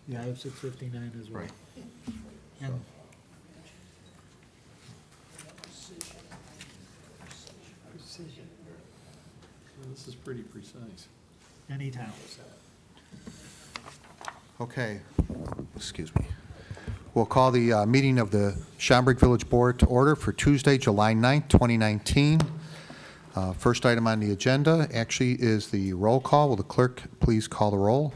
Yeah, I have 659 as well. Right. And This is pretty precise. anytime. Okay, excuse me. We'll call the meeting of the Schaumburg Village Board to order for Tuesday, July 9th, 2019. First item on the agenda actually is the roll call. Will the clerk please call the roll?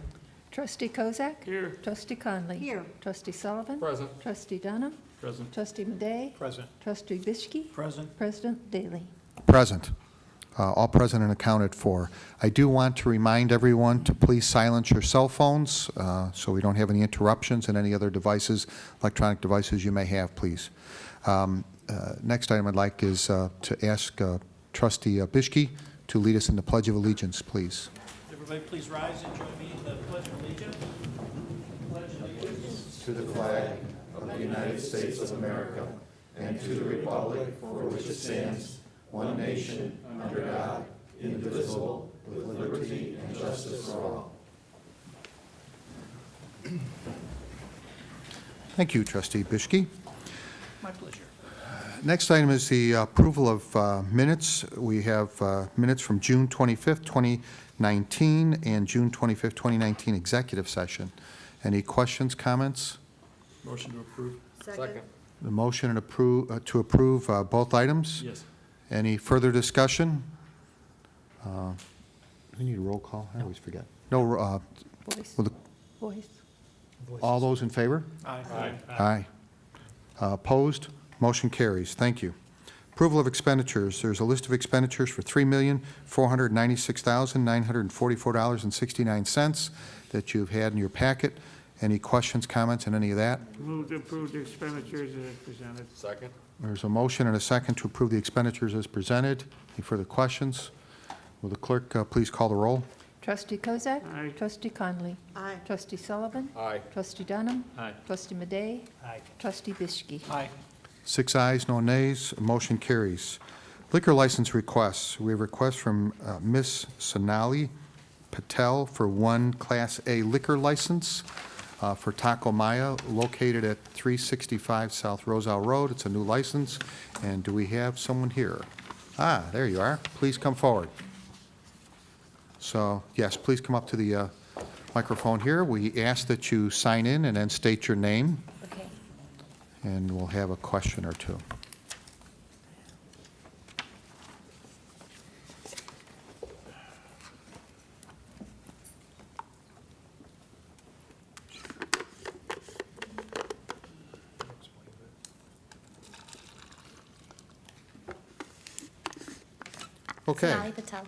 Trustee Kozak? Here. Trustee Conley? Here. Trustee Sullivan? Present. Trustee Dunham? Present. Trustee Madey? Present. Trustee Bishke? Present. President Daly? Present. All present and accounted for. I do want to remind everyone to please silence your cell phones so we don't have any interruptions, and any other devices, electronic devices you may have, please. Next item I'd like is to ask Trustee Bishke to lead us in the Pledge of Allegiance, please. Everybody please rise and join me in the Pledge of Allegiance. Pledge allegiance To the flag of the United States of America and to the republic for which it stands, one nation, under God, indivisible, with liberty and justice for all. Thank you, Trustee Bishke. My pleasure. Next item is the approval of minutes. We have minutes from June 25th, 2019 and June 25th, 2019 executive session. Any questions, comments? Motion to approve. Second. The motion and to approve both items? Yes. Any further discussion? We need a roll call? I always forget. No, Voice. will the- Voice. all those in favor? Aye. Aye. Opposed? Motion carries. Thank you. Approval of expenditures. There's a list of expenditures for $3,496,944.69 that you've had in your packet. Any questions, comments on any of that? Move to approve the expenditures as presented. Second. There's a motion and a second to approve the expenditures as presented. Any further questions? Will the clerk please call the roll? Trustee Kozak? Aye. Trustee Conley? Aye. Trustee Sullivan? Aye. Trustee Dunham? Aye. Trustee Madey? Aye. Trustee Bishke? Aye. 6 ayes, no nays. Motion carries. Liquor license requests. We have requests from Ms. Sonali Patel for one Class A liquor license for Taco Maya, located at 365 South Roselle Road. It's a new license. And do we have someone here? Ah, there you are. Please come forward. So, yes, please come up to the microphone here. We ask that you sign in and then state your name, Okay. and we'll have a question or two. Okay. Sonali Patel.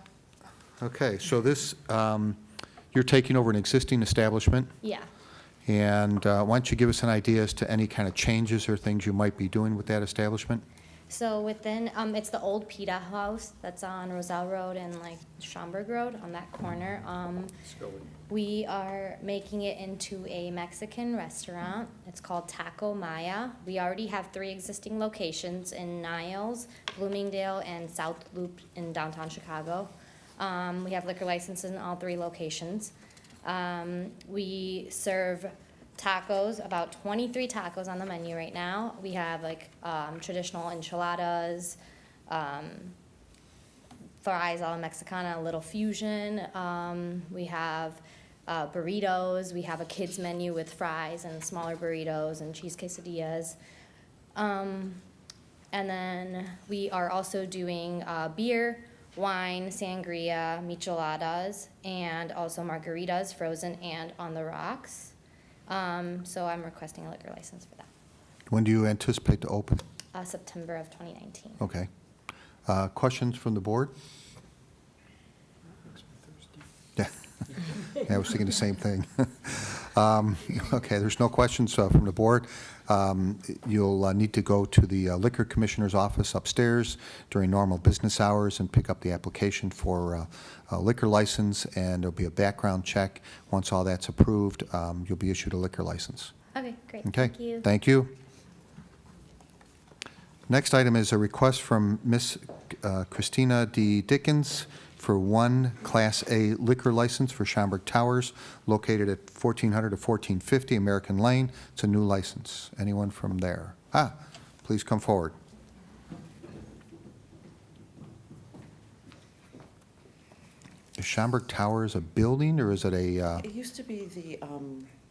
Okay, so this, you're taking over an existing establishment, Yeah. and why don't you give us an idea as to any kind of changes or things you might be doing with that establishment? So within, it's the old Pita House that's on Roselle Road and like Schaumburg Road on that corner. We are making it into a Mexican restaurant. It's called Taco Maya. We already have 3 existing locations in Niles, Bloomingdale, and South Loop in downtown Chicago. We have liquor licenses in all 3 locations. We serve tacos, about 23 tacos on the menu right now. We have like traditional enchiladas, fries a la Mexicana, a little fusion. We have burritos. We have a kids menu with fries and smaller burritos and cheese quesadillas. And then we are also doing beer, wine, sangria, micheladas, and also margaritas, frozen and on the rocks. So I'm requesting a liquor license for that. When do you anticipate to open? September of 2019. Okay. Questions from the board? Yeah, I was thinking the same thing. Okay, there's no questions from the board. You'll need to go to the liquor commissioner's office upstairs during normal business hours and pick up the application for a liquor license, and there'll be a background check. Once all that's approved, you'll be issued a liquor license. Okay, great. Okay? Thank you. Thank you. Next item is a request from Miss Christina D. Dickens for one Class A liquor license for Schaumburg Towers located at 1400 to 1450 American Lane. It's a new license. Anyone from there? Please come forward. Is Schaumburg Towers a building, or is it a, It used to be the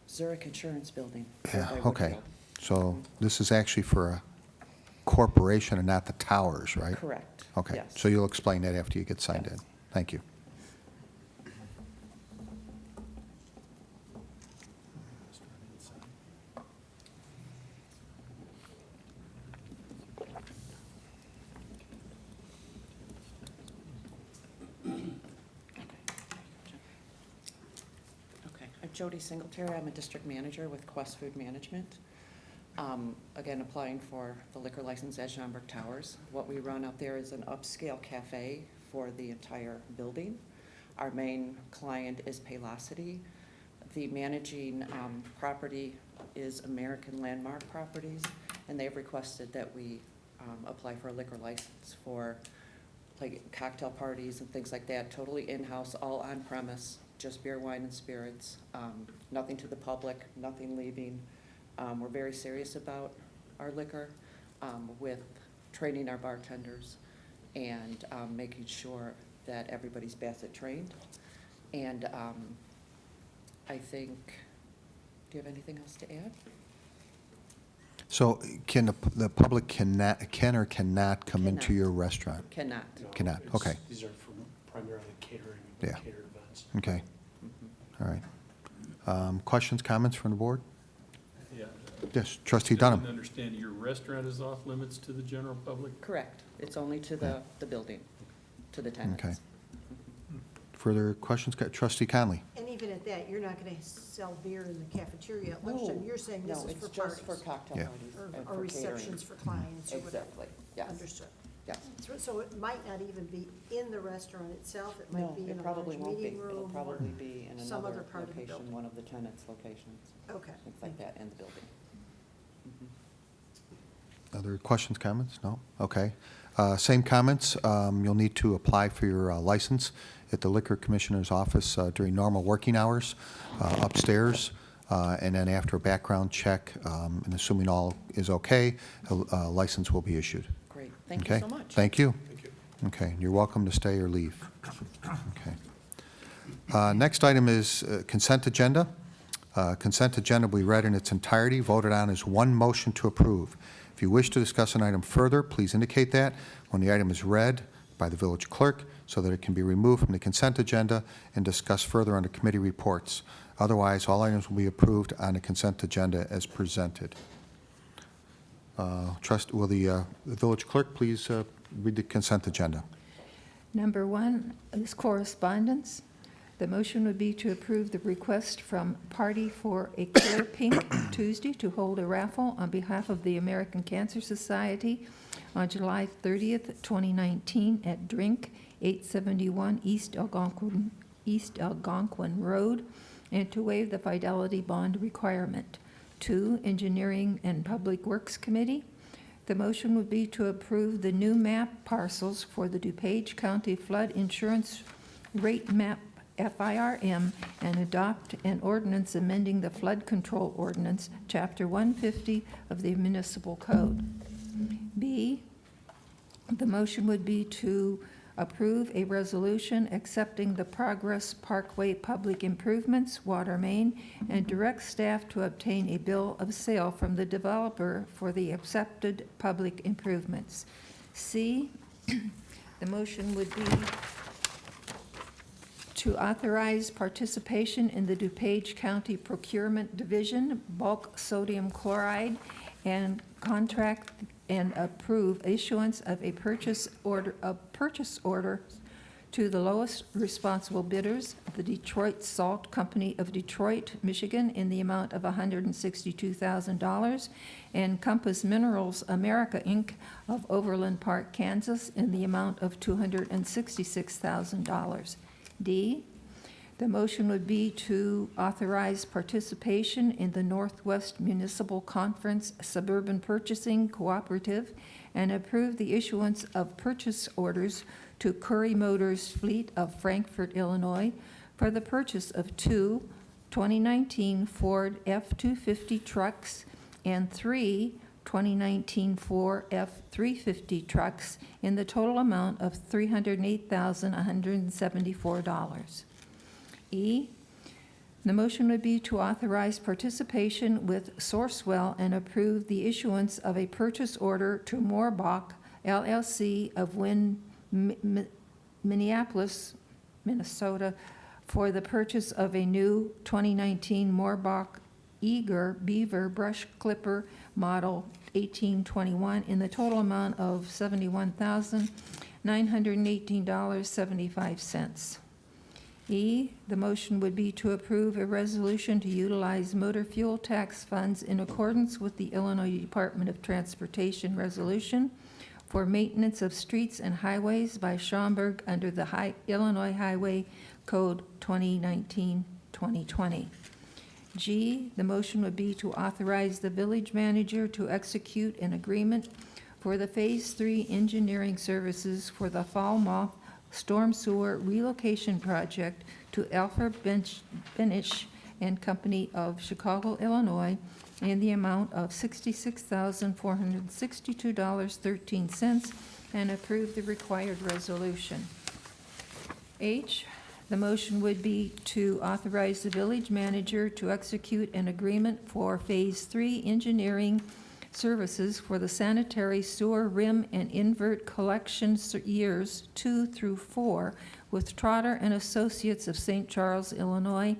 Zurich Insurance Building. yeah, over by okay. Woodfield. So this is actually for a corporation and not the towers, right? Correct. Okay, Yes. so you'll explain that after you get signed Yes. in. Thank you. Okay. I'm Jody Singletary. I'm a district manager with Quest Food Management. Again, applying for the liquor license at Schaumburg Towers. What we run out there is an upscale cafe for the entire building. Our main client is Paylocity. The managing property is American Landmark Properties, and they've requested that we apply for a liquor license for like cocktail parties and things like that, totally in-house, all on-premise, just beer, wine, and spirits, nothing to the public, nothing leaving. We're very serious about our liquor with training our bartenders and making sure that everybody's Bassett trained. And I think, do you have anything else to add? So can the public can or cannot come into Cannot. your restaurant? Cannot. No, Cannot, it's- okay. These are for primarily catering, Yeah. catered events. Okay, Mhm. all right. Questions, comments from the board? Yeah. Yes, Trustee I Dunham. didn't understand, your restaurant is off limits to the general public? Correct. It's only to the building, to the tenants. Okay. Further questions? Trustee Conley? And even at that, you're not gonna sell beer in the cafeteria at No, lunchtime, you're saying this no, is it's for just for parties? cocktail Yeah. parties and Or for receptions catering. for clients or whatever? Exactly, yes, Understood. yes. So it might not even be in the restaurant itself, it No, might be in it a probably large won't be. meeting It'll room? probably be in some another other part of the location, building. one of the tenants' locations, Okay. things like that in the building. Other questions, comments? No? Okay. Same comments. You'll need to apply for your license at the Liquor Commissioner's office during normal working hours upstairs. And then after a background check, and assuming all is okay, a license will be issued. Great, thank Okay? you so much. Thank you. Thank you. Okay, you're welcome to stay or leave. Okay. Next item is consent agenda. Consent agenda will be read in its entirety, voted on as one motion to approve. If you wish to discuss an item further, please indicate that when the item is read by the village clerk so that it can be removed from the consent agenda and discussed further under committee reports. Otherwise, all items will be approved on the consent agenda as presented. Will the village clerk please read the consent agenda? Number 1 is correspondence. The motion would be to approve the request from Party for a Clear Pink Tuesday to hold a raffle on behalf of the American Cancer Society on July 30th, 2019 at Drink, 871 East Algonquin Road, and to waive the fidelity bond requirement. 2, Engineering and Public Works Committee. The motion would be to approve the new map parcels for the DuPage County Flood Insurance Rate Map FIRM and adopt an ordinance amending the Flood Control Ordinance, Chapter 150 of the Municipal Code. B, the motion would be to approve a resolution accepting the Progress Parkway public improvements, water main, and direct staff to obtain a bill of sale from the developer for the accepted public improvements. C, the motion would be to authorize participation in the DuPage County Procurement Division bulk sodium chloride and contract and approve issuance of a purchase order to the lowest responsible bidders, the Detroit Salt Company of Detroit, Michigan, in the amount of $162,000, and Compass Minerals America, Inc. of Overland Park, Kansas, in the amount of $266,000. D, The motion would be to authorize participation in the Northwest Municipal Conference Suburban Purchasing Cooperative and approve the issuance of purchase orders to Curry Motors Fleet of Frankfort, Illinois, for the purchase of 2 2019 Ford F-250 trucks and 3 2019 Ford F-350 trucks in the total amount of $308,174. E, the motion would be to authorize participation with Sourcewell and approve the issuance of a purchase order to Moorbach LLC of Minneapolis, Minnesota, for the purchase of a new 2019 Moorbach Eager Beaver Brush Clipper Model 1821 in the total amount of $71,918.75. E, the motion would be to approve a resolution to utilize motor fuel tax funds in accordance with the Illinois Department of Transportation resolution for maintenance of streets and highways by Schaumburg under the Illinois Highway Code 2019-2020. G, the motion would be to authorize the village manager to execute an agreement for the Phase 3 engineering services for the Falmouth Storm Sewer Relocation Project to Alfred Benish and Company of Chicago, Illinois, in the amount of $66,462.13 and approve the required resolution. H, the motion would be to authorize the village manager to execute an agreement for Phase 3 engineering services for the sanitary sewer rim and invert collection years 2 through 4 with Trotter and Associates of St. Charles, Illinois,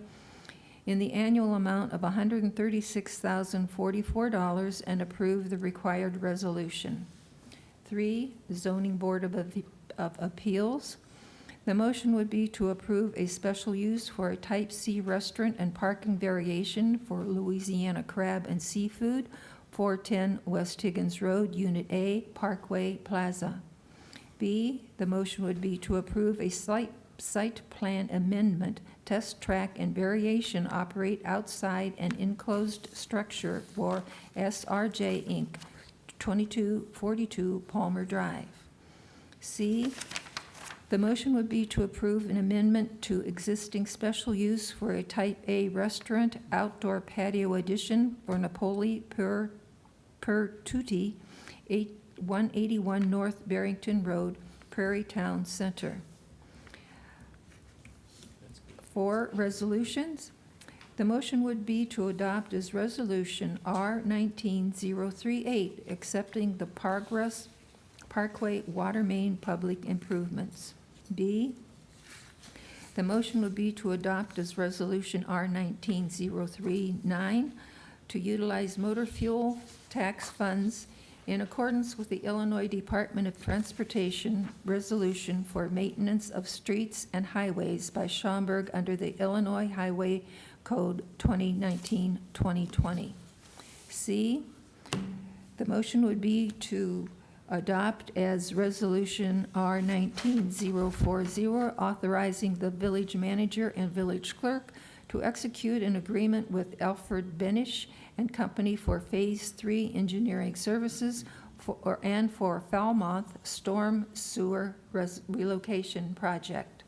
in the annual amount of $136,044 and approve the required resolution. 3, Zoning Board of Appeals. The motion would be to approve a special use for a Type C restaurant and parking variation for Louisiana Crab and Seafood, 410 West Higgins Road, Unit A, Parkway Plaza. B, the motion would be to approve a site plan amendment, test track and variation operate outside an enclosed structure for SRJ Inc., 2242 Palmer Drive. C, the motion would be to approve an amendment to existing special use for a Type A restaurant outdoor patio addition for Napoli per Tutti, 181 North Barrington Road, Prairie Town Center. 4, resolutions. The motion would be to adopt as resolution R19038, accepting the Parkway Water Main Public Improvements. B, the motion would be to adopt as resolution R19039, to utilize motor fuel tax funds in accordance with the Illinois Department of Transportation resolution for maintenance of streets and highways by Schaumburg under the Illinois Highway Code 2019-2020. C, the motion would be to adopt as resolution R19040, authorizing the village manager and village clerk to execute an agreement with Alfred Benish and Company for Phase 3 engineering services and for Falmouth Storm Sewer Relocation Project.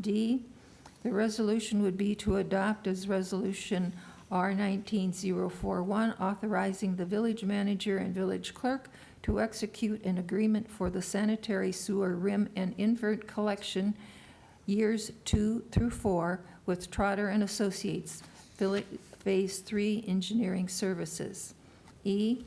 D, the resolution would be to adopt as resolution R19041, authorizing the village manager and village clerk to execute an agreement for the sanitary sewer rim and invert collection years 2 through 4 with Trotter and Associates, Phase 3 engineering services. E,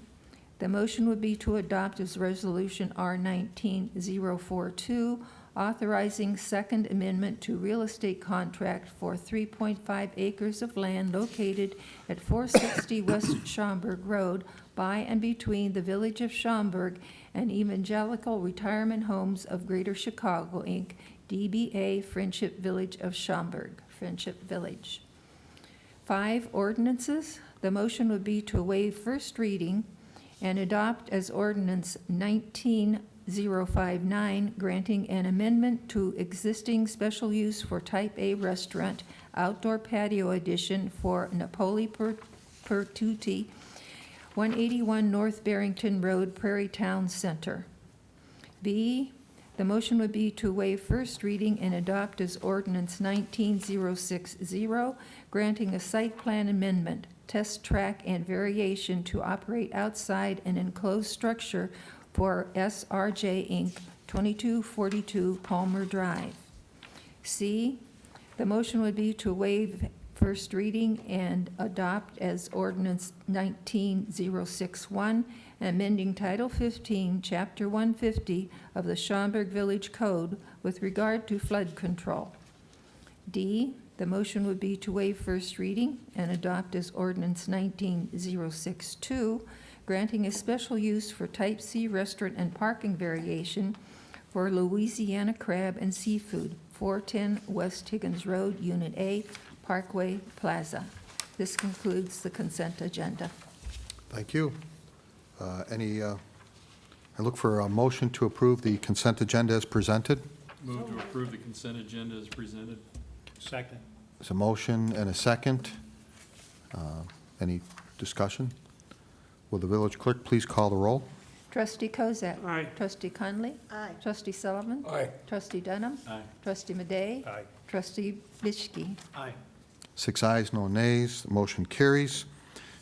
the motion would be to adopt as resolution R19042, authorizing second amendment to real estate contract for 3.5 acres of land located at 460 West Schaumburg Road by and between the Village of Schaumburg and Evangelical Retirement Homes of Greater Chicago, Inc., DBA Friendship Village of Schaumburg, Friendship Village. 5, ordinances. The motion would be to waive first reading and adopt as ordinance 19 18059, granting an amendment to existing special use for Type A restaurant, outdoor patio addition for Napoli Pertuti, 181 North Barrington Road, Prairie Town Center. B, the motion would be to waive first reading and adopt as ordinance 19060, granting a site plan amendment, test track, and variation to operate outside an enclosed structure for SRJ Inc., 2242 Palmer Drive. C, the motion would be to waive first reading and adopt as ordinance 19061, amending Title 15, Chapter 150 of the Schaumburg Village Code with regard to flood control. D, the motion would be to waive first reading and adopt as ordinance 19062, granting a special use for Type C restaurant and parking variation for Louisiana Crab and Seafood, 410 West Higgins Road, Unit A, Parkway Plaza. This concludes the consent agenda. Thank you. I look for a motion to approve the consent agenda as presented. Move to approve the consent agenda as presented. Second. There's a motion and a second. Any discussion? Will the village clerk please call the roll? Trustee Kozak. Aye. Trustee Conley. Aye. Trustee Sullivan. Aye. Trustee Dunham. Aye. Trustee Madey. Aye. Trustee Bischke. Aye. 6 ayes, no nays. The motion carries.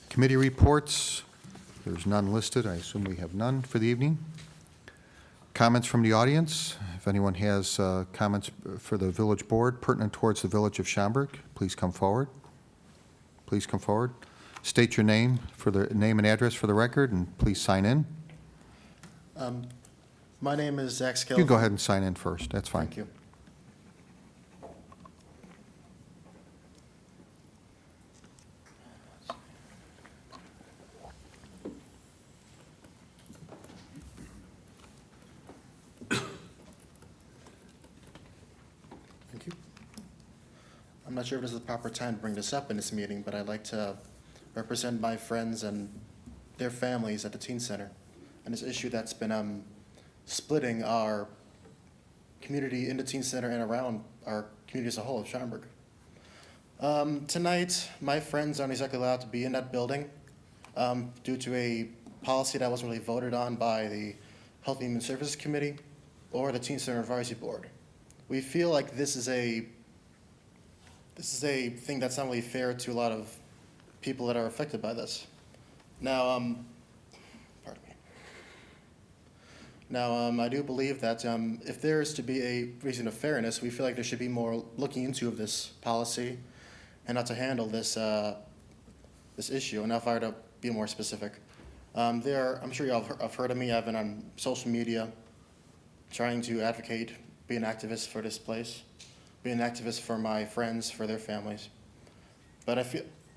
Committee reports. There's none listed. I assume we have none for the evening. Comments from the audience. If anyone has comments for the village board pertinent towards the village of Schaumburg, please come forward. Please come forward. State your name and address for the record, and please sign in. My name is Zach Skill. You can go ahead and sign in first. That's fine. Thank you. Thank you. I'm not sure if this is the proper time to bring this up in this meeting, but I'd like to represent my friends and their families at the teen center and this issue that's been splitting our community in the teen center and around our community as a whole of Schaumburg. Tonight, my friends aren't exactly allowed to be in that building due to a policy that wasn't really voted on by the Health and Human Services Committee or the Teen Center Advisory Board. We feel like this is a thing that's not really fair to a lot of people that are affected by this. Now, pardon me. Now, I do believe that if there is to be a reason of fairness, we feel like there should be more looking into of this policy and how to handle this this issue. And if I were to be more specific, I'm sure y'all have heard of me. I've been on social media trying to advocate, be an activist for this place, be an activist for my friends, for their families. But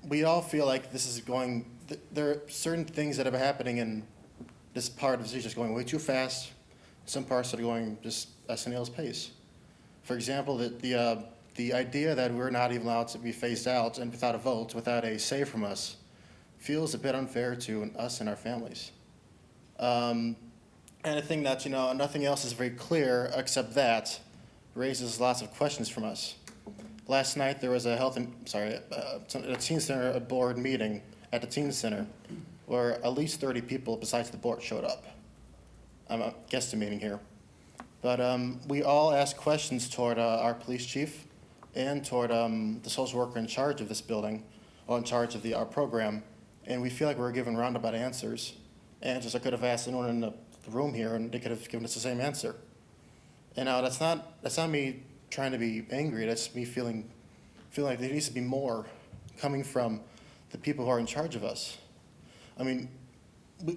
we all feel like this is going, there are certain things that are happening in this part of the city just going way too fast. Some parts are going just at snail's pace. For example, the idea that we're not even allowed to be phased out and without a vote, without a say from us, feels a bit unfair to us and our families. And I think that, nothing else is very clear except that raises lots of questions from us. Last night there was a teen center board meeting at the teen center where at least 30 people besides the board showed up. I'm guesstimating here. But we all asked questions toward our police chief and toward the social worker in charge of this building, or in charge of our program, and we feel like we were given roundabout answers. Answers I could have asked anyone in the room here, and they could have given us the same answer. And now that's not me trying to be angry. That's me feeling like there needs to be more coming from the people who are in charge of us. I mean,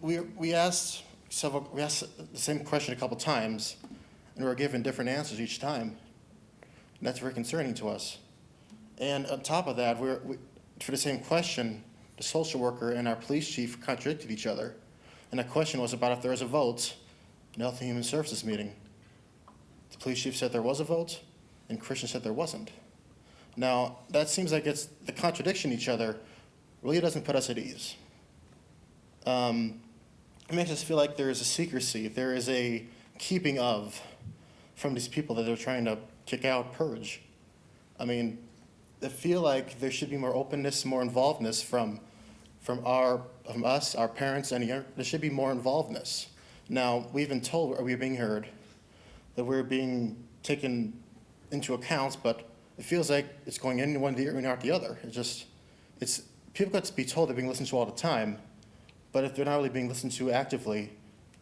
we asked the same question a couple times, and we were given different answers each time. And that's very concerning to us. And on top of that, for the same question, the social worker and our police chief contradicted each other. And the question was about if there was a vote in Health and Human Services meeting. The police chief said there was a vote, and Christian said there wasn't. Now, that seems like the contradiction each other really doesn't put us at ease. It makes us feel like there is a secrecy, there is a keeping of from these people that they're trying to kick out, purge. I mean, I feel like there should be more openness, more involvedness from us, our parents, and there should be more involvedness. Now, we've been told, or we're being heard, that we're being taken into account, but it feels like it's going in one ear and out the other. People got to be told they're being listened to all the time, but if they're not really being listened to actively,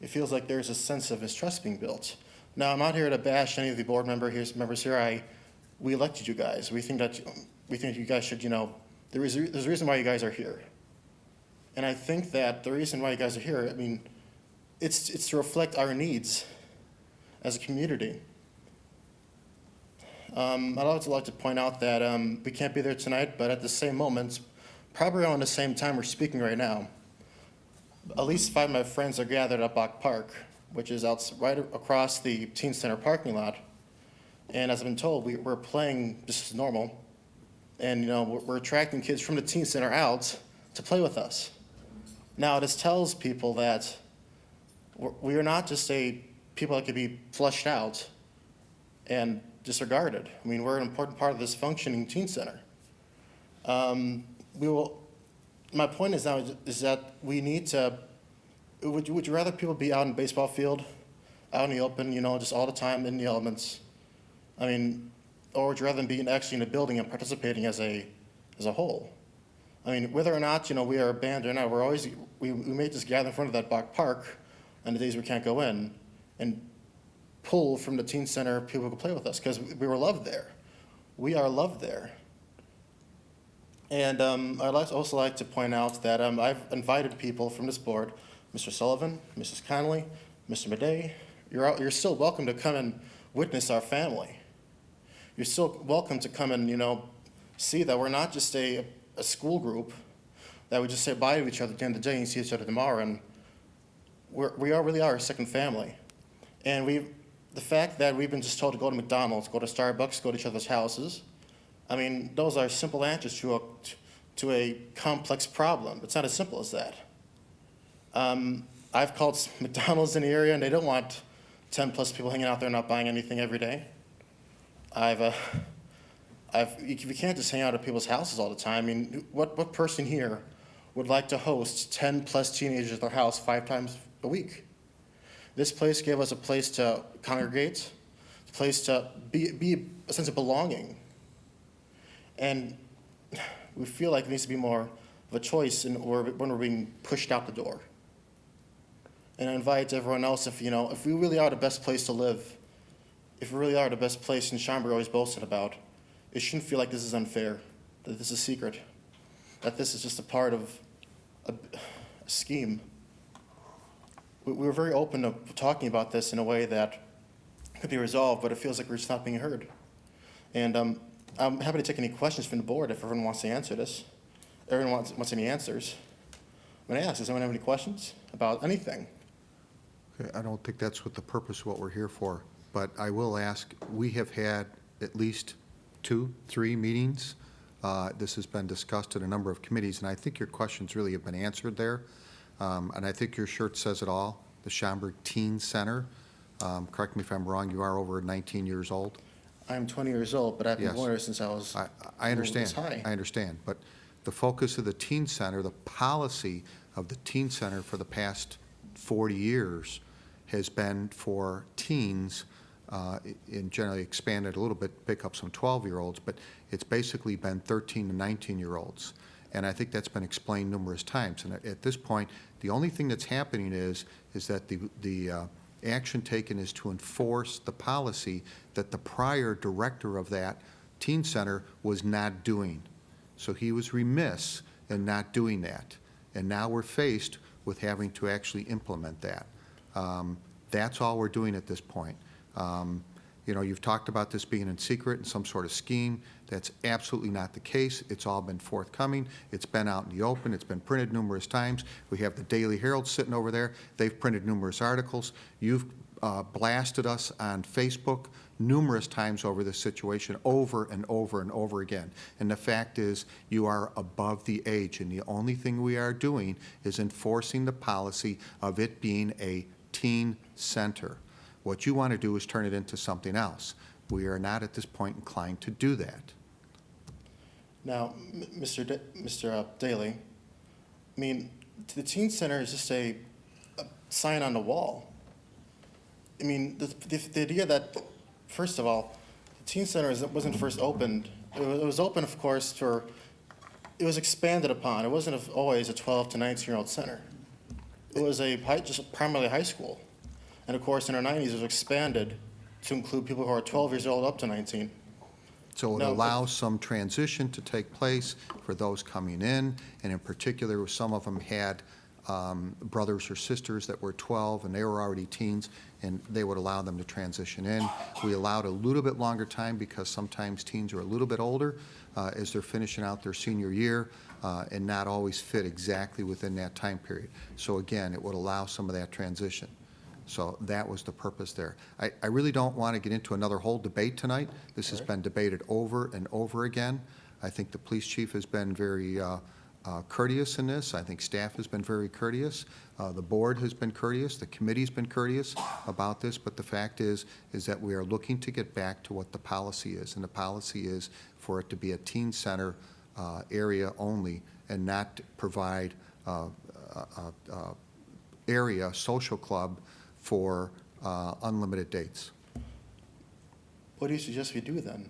it feels like there's a sense of mistrust being built. Now, I'm not here to bash any of the board members here. We elected you guys. We think you guys should, there's a reason why you guys are here. And I think that the reason why you guys are here, I mean, it's to reflect our needs as a community. I'd also like to point out that we can't be there tonight, but at the same moment, probably around the same time we're speaking right now, at least 5 of my friends are gathered at Bach Park, which is right across the Teen Center parking lot. And as I've been told, we're playing just as normal. And we're attracting kids from the Teen Center out to play with us. Now, this tells people that we are not just people that could be flushed out and disregarded. I mean, we're an important part of this functioning teen center. My point is that we need to, would you rather people be out in the baseball field, out in the open, just all the time in the elements? I mean, or would you rather than be actually in a building and participating as a whole? I mean, whether or not, we are banned or not, we may just gather in front of that Bach Park on the days we can't go in and pull from the teen center people who can play with us, because we were loved there. We are loved there. And I'd also like to point out that I've invited people from this board, Mr. Sullivan, Mrs. Connolly, Mr. Madej. You're still welcome to come and witness our family. You're still welcome to come and, see that we're not just a school group that we just say bye to each other at the end of the day and see each other tomorrow. And we really are a second family. And the fact that we've been just told to go to McDonald's, go to Starbucks, go to each other's houses, I mean, those are simple answers to a complex problem. It's not as simple as that. I've called McDonald's in the area, and they don't want 10+ people hanging out there not buying anything every day. We can't just hang out at people's houses all the time. I mean, what person here would like to host 10+ teenagers at their house 5 times a week? This place gave us a place to congregate, a place to be a sense of belonging. And we feel like it needs to be more of a choice when we're being pushed out the door. And I invite everyone else, if we really are the best place to live, if we really are the best place in Schaumburg always boasted about, it shouldn't feel like this is unfair, that this is secret, that this is just a part of a scheme. We were very open to talking about this in a way that could be resolved, but it feels like we're just not being heard. And I'm happy to take any questions from the board if everyone wants to answer this. Everyone wants any answers. I'm going to ask, does anyone have any questions about anything? Okay, I don't think that's what the purpose of what we're here for, but I will ask, we have had at least 2, 3 meetings. This has been discussed in a number of committees, and I think your questions really have been answered there. And I think your shirt says it all, the Schaumburg Teen Center. Correct me if I'm wrong, you are over 19 years old? I'm 20 years old, but I've been going there since I was I understand. this high. I understand. But the focus of the Teen Center, the policy of the Teen Center for the past 40 years has been for teens, and generally expanded a little bit, pick up some 12-year-olds, but it's basically been 13 to 19-year-olds. And I think that's been explained numerous times. And at this point, the only thing that's happening is that the action taken is to enforce the policy that the prior director of that teen center was not doing. So he was remiss in not doing that. And now we're faced with having to actually implement that. That's all we're doing at this point. You've talked about this being in secret and some sort of scheme. That's absolutely not the case. It's all been forthcoming. It's been out in the open. It's been printed numerous times. We have the Daily Herald sitting over there. They've printed numerous articles. You've blasted us on Facebook numerous times over this situation, over and over and over again. And the fact is, you are above the age, and the only thing we are doing is enforcing the policy of it being a teen center. What you want to do is turn it into something else. We are not at this point inclined to do that. Now, Mr. Daly, I mean, the teen center is just a sign on the wall. I mean, the idea that, first of all, the teen center wasn't first opened. It was open, of course, it was expanded upon. It wasn't always a 12 to 19-year-old center. It was just primarily high school. And of course, in our 90s, it was expanded to include people who are 12 years old up to 19. So it No, allows some transition to take place for those coming in, and in particular, some of them had brothers or sisters that were 12 and they were already teens, and they would allow them to transition in. We allowed a little bit longer time because sometimes teens are a little bit older as they're finishing out their senior year and not always fit exactly within that time period. So again, it would allow some of that transition. So that was the purpose there. I really don't want to get into another whole debate tonight. This has been debated over and over again. I think the police chief has been very courteous in this. I think staff has been very courteous. The board has been courteous. The committee's been courteous about this. But the fact is that we are looking to get back to what the policy is. And the policy is for it to be a teen center area only and not provide area, social club, for unlimited dates. What do you suggest we do then?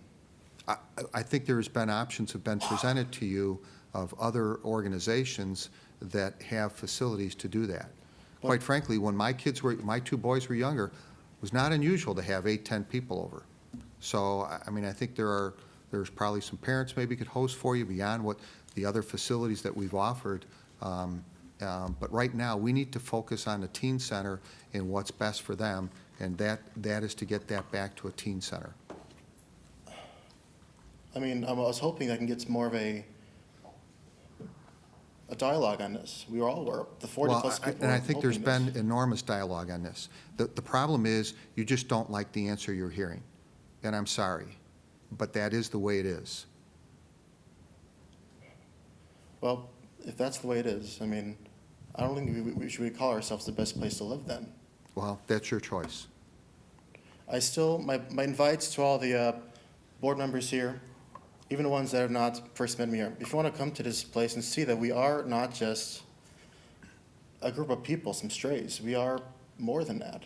I think there's been options have been presented to you of other organizations that have facilities to do that. Quite frankly, when my two boys were younger, it was not unusual to have 8, 10 people over. So, I mean, I think there's probably some parents maybe could host for you beyond what the other facilities that we've offered. But right now, we need to focus on the teen center and what's best for them, and that is to get that back to a teen center. I mean, I was hoping I can get more of a dialogue on this. We were the 40-plus people. And I think there's hoping been enormous dialogue on this. The problem is you just don't like the answer you're hearing, and I'm sorry, but that is the way it is. Well, if that's the way it is, I mean, I don't think we should call ourselves the best place to live then. Well, that's your choice. My invites to all the board members here, even the ones that have not first met me here, if you want to come to this place and see that we are not just a group of people, some strays, we are more than that.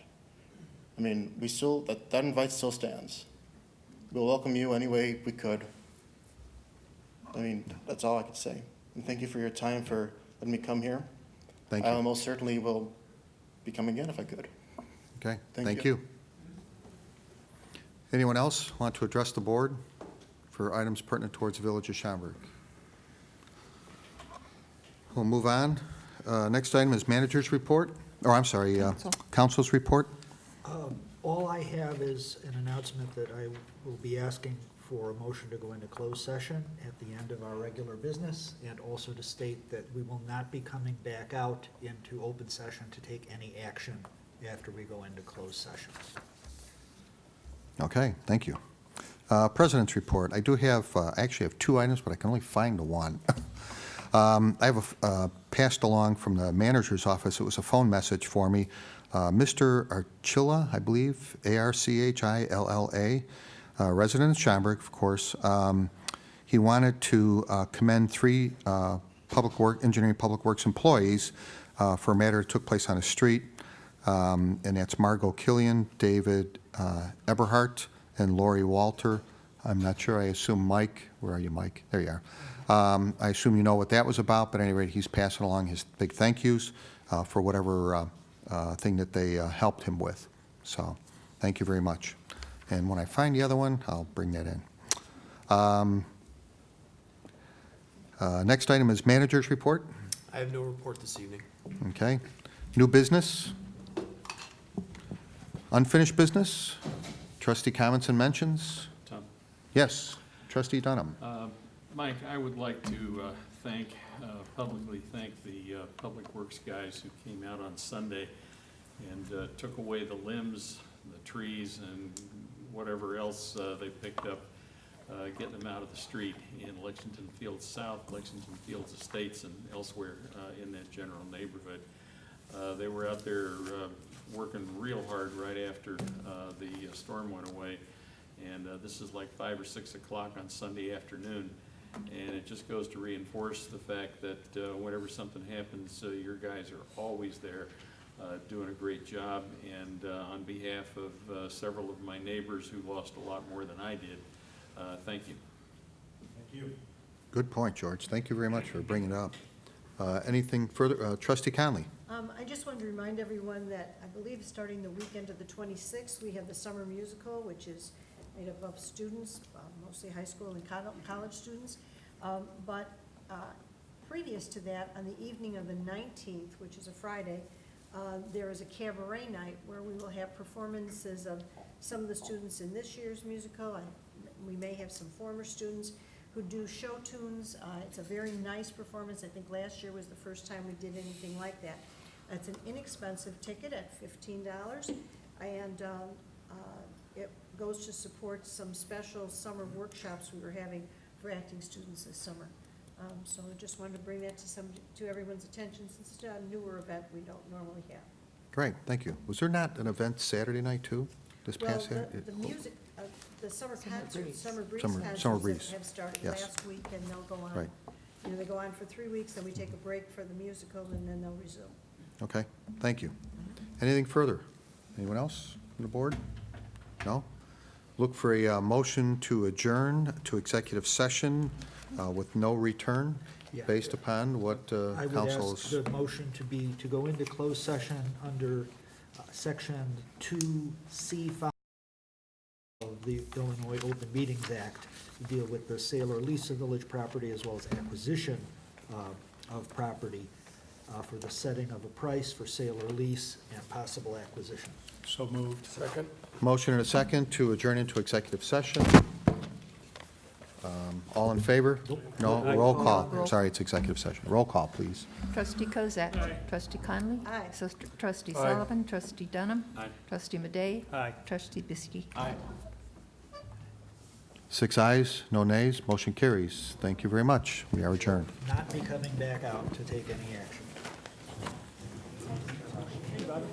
I mean, that invite still stands. We'll welcome you any way we could. I mean, that's all I could say. And thank you for your time for letting me come here. Thank you. I most certainly will be coming again if I could. Okay, Thank thank you. you. Anyone else want to address the board for items pertinent towards the Village of Schaumburg? We'll move on. Next item is manager's report, or I'm sorry, council's report. All I have is an announcement that I will be asking for a motion to go into closed session at the end of our regular business, and also to state that we will not be coming back out into open session to take any action after we go into closed session. Okay, thank you. President's report. I do have, actually have 2 items, but I can only find the one. I have passed along from the manager's office. It was a phone message for me. Mr. Archilla, I believe, Archilla, resident of Schaumburg, of course. He wanted to commend 3 engineering public works employees for a matter that took place on a street, and that's Margot Killian, David Eberhardt, and Lori Walter. I'm not sure. I assume Mike. Where are you, Mike? There you are. I assume you know what that was about, but at any rate, he's passing along his big thank yous for whatever thing that they helped him with. So thank you very much. And when I find the other one, I'll bring that in. Next item is manager's report. I have no report this evening. Okay. New business? Unfinished business? Trustee comments and mentions? Tom? Yes. Trustee Dunham. Mike, I would like to publicly thank the Public Works guys who came out on Sunday and took away the limbs, the trees, and whatever else they picked up, getting them out of the street in Lexington Fields South, Lexington Fields Estates, and elsewhere in that general neighborhood. They were out there working real hard right after the storm went away. And this is like 5 or 6 o'clock on Sunday afternoon. And it just goes to reinforce the fact that whenever something happens, your guys are always there doing a great job. And on behalf of several of my neighbors who lost a lot more than I did, thank you. Thank you. Good point, George. Thank you very much for bringing it up. Anything further? Trustee Conley? I just wanted to remind everyone that I believe starting the weekend of the 26th, we have the summer musical, which is made up of students, mostly high school and college students. But previous to that, on the evening of the 19th, which is a Friday, there is a cabaret night where we will have performances of some of the students in this year's musical. We may have some former students who do show tunes. It's a very nice performance. I think last year was the first time we did anything like that. It's an inexpensive ticket at $15, and it goes to support some special summer workshops we were having for acting students this summer. So I just wanted to bring that to everyone's attention, since it's a newer event we don't normally have. Great, thank you. Was there not an event Saturday night, too, this past Well, Saturday? the music, the summer concerts, Breeze. Summer Breeze Summer concerts Breeze. have started Yes. last week, and they'll go on. Right. You know, they go on for 3 weeks, then we take a break for the musical, and then they'll resume. Okay, thank you. Anything further? Anyone else from the board? No? Look for a motion to adjourn to executive session with no return, Yeah. based upon what I would council's... ask the motion to go into closed session under section 2C5 of the Illinois Open Meetings Act to deal with the sale or lease of village property as well as acquisition of property for the setting of a price for sale or lease and possible acquisition. So moved. Second. Motion and a second to adjourn into executive session. All in favor? No, roll call. Roll. Sorry, it's executive session. Roll call, please. Trustee Kozak. Aye. Trustee Conley. Aye. Trustee Aye. Sullivan. Trustee Dunham. Aye. Trustee Madey. Aye. Trustee Biskey. Aye. 6 ayes, no nays, motion carries. Thank you very much. We are adjourned. Not be coming back out to take any action. Anybody?